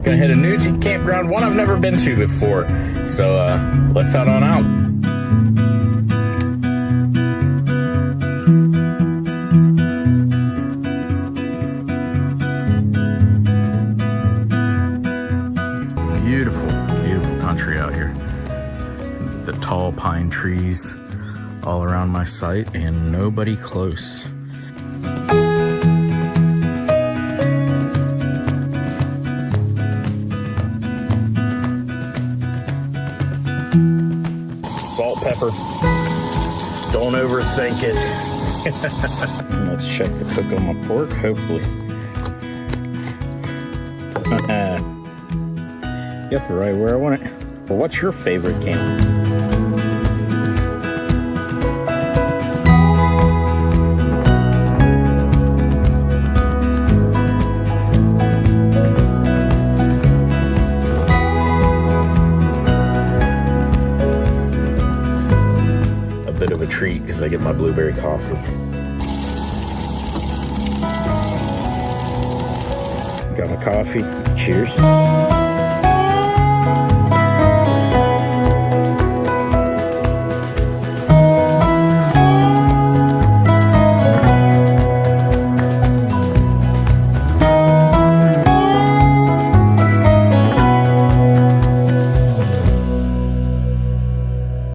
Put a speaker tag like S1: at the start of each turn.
S1: Gonna hit a new campground, one I've never been to before. So let's head on out. Beautiful, beautiful country out here. The tall pine trees all around my site and nobody close. Salt, pepper. Don't overthink it. Let's check the cook on my pork, hopefully. Yep, right where I want it. Well, what's your favorite camp? Bit of a treat because I get my blueberry coffee. Got my coffee. Cheers.